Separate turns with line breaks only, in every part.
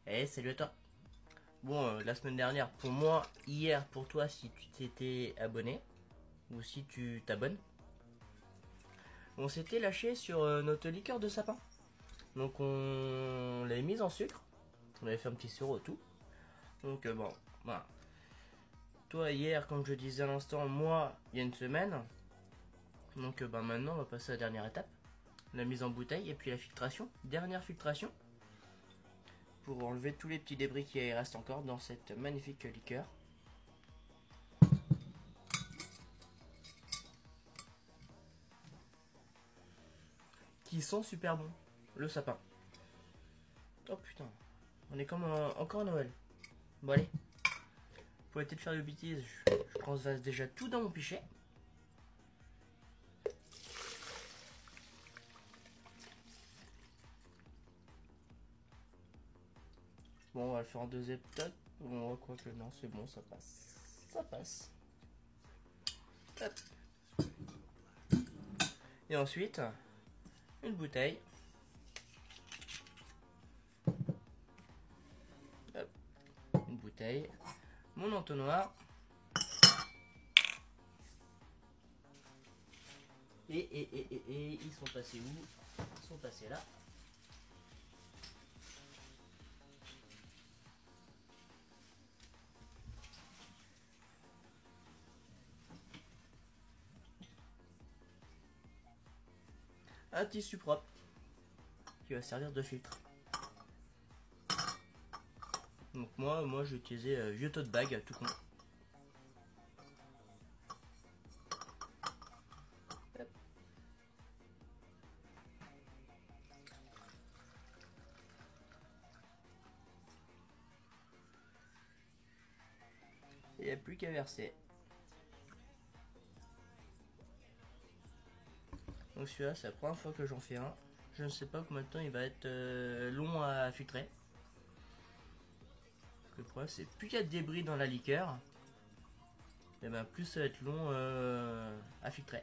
Hey, salut à toi. Bon, la semaine dernière pour moi, hier pour toi si tu t'étais abonné ou si tu t'abonnes. On s'était lâché sur notre liqueur de sapin. Donc on l'avait mise en sucre. On avait fait un petit sirop tout. Donc bon, voilà. Toi hier, comme je disais à l'instant, moi il y a une semaine. Donc maintenant on va passer à la dernière étape. La mise en bouteille et puis la filtration. Dernière filtration. Pour enlever tous les petits débris qui restent encore dans cette magnifique liqueur. Qui sont super bons. Le sapin. Oh putain, on est comme encore à Noël. Bon allez, pour éviter de faire de bêtises, je transvase déjà tout dans mon pichet. Bon, on va le faire en deux étapes. Bon, quoi que non, c'est bon, ça passe. Ça passe. Hop. Et ensuite, une bouteille. Hop. Une bouteille. Mon entonnoir. Et ils sont passés où? Ils sont passés là. Un tissu propre qui va servir de filtre. Donc moi j'ai utilisé vieux tote bag tout con. Hop. Il n'y a plus qu'à verser. Donc celui-là c'est la première fois que j'en fais un. Je ne sais pas combien de temps il va être long à filtrer. Le problème c'est plus il y a de débris dans la liqueur, et ben plus ça va être long à filtrer.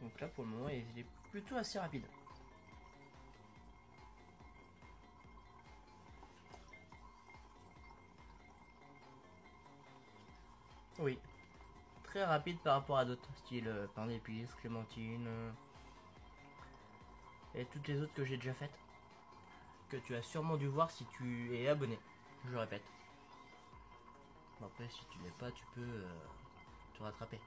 Donc là pour le moment il est plutôt assez rapide. Oui, très rapide par rapport à d'autres, style pain d'épices, clémentine et toutes les autres que j'ai déjà faites. Que tu as sûrement dû voir si tu es abonné, je le répète. Bon, après si tu n'es pas tu peux te rattraper.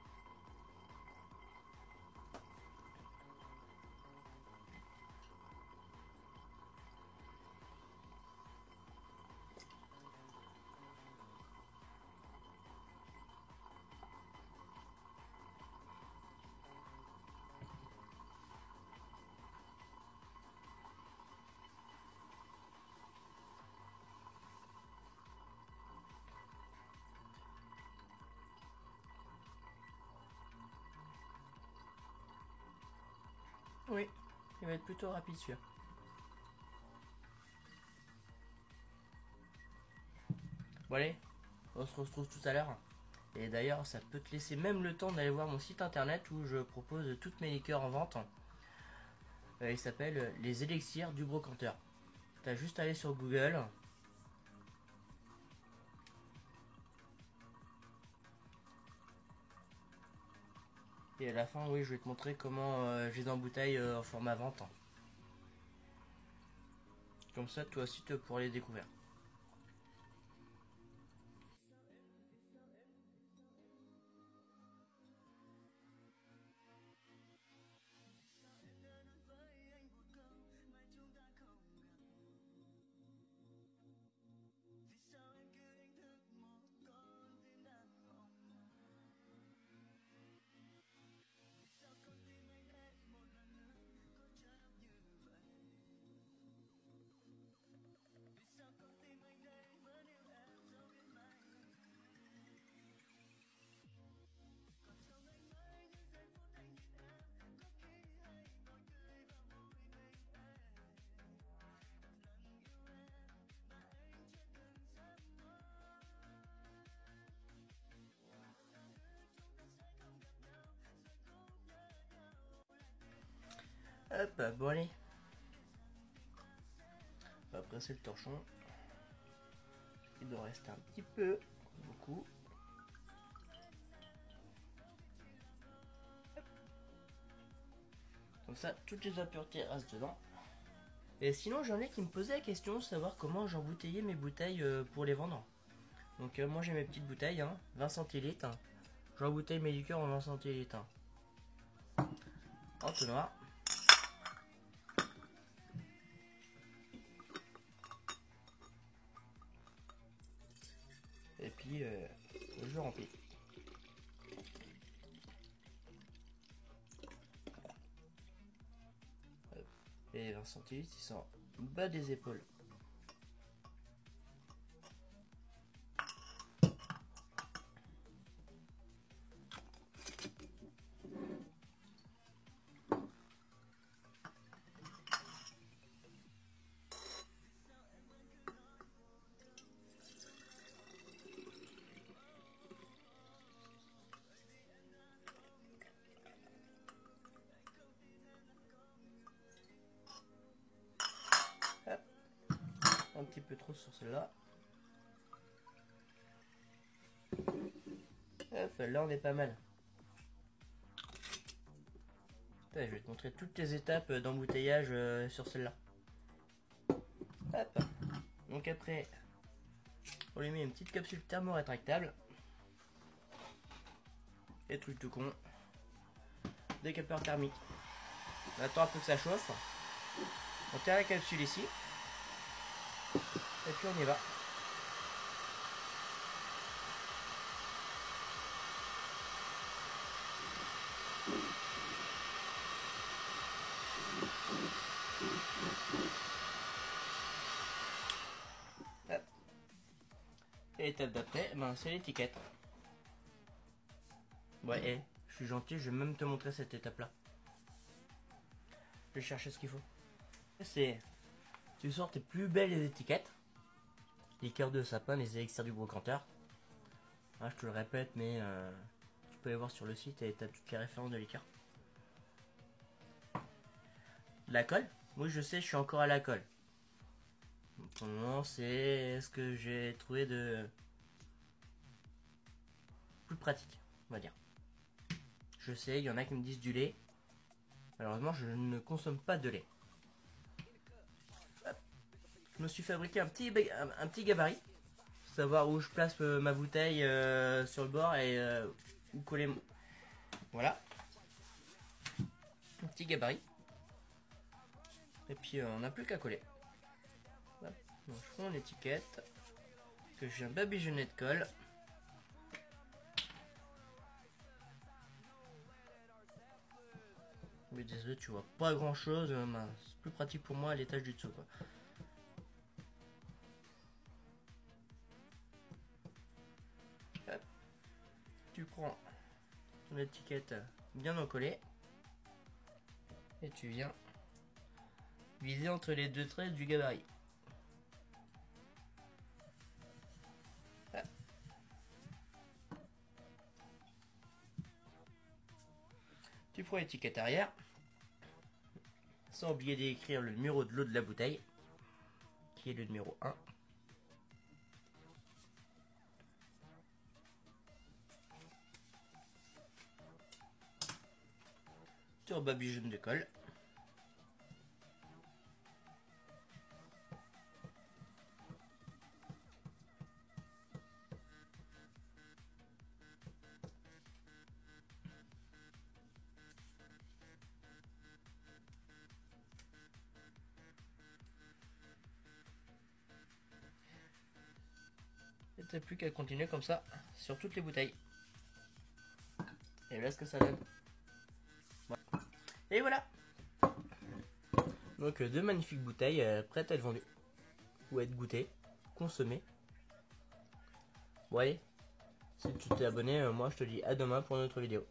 Oui, il va être plutôt rapide celui-là. Bon allez, on se retrouve tout à l'heure. Et d'ailleurs, ça peut te laisser même le temps d'aller voir mon site internet où je propose toutes mes liqueurs en vente. Il s'appelle Les Élixirs du Brocanteur. T'as juste à aller sur Google. Et à la fin, oui, je vais te montrer comment je les embouteille en format vente. Comme ça, toi aussi, tu pourras les découvrir. Hop, bon allez. On va presser le torchon. Il doit rester un petit peu, beaucoup. Comme ça, toutes les impuretés restent dedans. Et sinon, j'en ai qui me posaient la question de savoir comment j'embouteillais mes bouteilles pour les vendre. Donc moi j'ai mes petites bouteilles, hein, 20 centilitres. J'embouteille mes liqueurs en 20 centilitres. Entonnoir. Et puis je remplis. Et 20 centilitres, ils sont bas des épaules. Un petit peu trop sur celle-là. Hop, là on est pas mal. Putain, je vais te montrer toutes les étapes d'embouteillage sur celle-là. Hop. Donc après, on lui met une petite capsule thermorétractable. Et truc tout con, décapeur thermique. On attend un peu que ça chauffe. On tire la capsule ici. Et puis on y va. Hop. Et l'étape d'après, ben, c'est l'étiquette. Ouais, je suis gentil, je vais même te montrer cette étape-là. Je vais chercher ce qu'il faut. C'est, tu sors tes plus belles étiquettes. Les cœurs de sapin, les élixirs du brocanteur. Ah, je te le répète, mais tu peux aller voir sur le site et tu as toutes les références de liqueurs. La colle? Oui, je sais, je suis encore à la colle. Pour le moment, c'est ce que j'ai trouvé de plus pratique, on va dire. Je sais, il y en a qui me disent du lait. Malheureusement, je ne consomme pas de lait. Hop. Je me suis fabriqué un petit gabarit. Pour savoir où je place ma bouteille sur le bord et où coller. Voilà. Un petit gabarit. Et puis on n'a plus qu'à coller. Hop. Donc, je prends l'étiquette que je viens babigeonner de colle. Mais désolé, tu vois pas grand chose. C'est plus pratique pour moi à l'étage du dessous, quoi. Hop. Tu prends ton étiquette bien encollée et tu viens viser entre les deux traits du gabarit. Hop. Tu prends l'étiquette arrière, sans oublier d'écrire le numéro de l'eau de la bouteille, qui est le numéro 1. Tu rebabigeonnes de colle. Et t'as plus qu'à continuer comme ça sur toutes les bouteilles. Et voilà ce que ça donne. Voilà. Et voilà. Donc deux magnifiques bouteilles prêtes à être vendues. Ou à être goûtées, consommées. Bon allez, si tu t'es abonné, moi je te dis à demain pour une autre vidéo.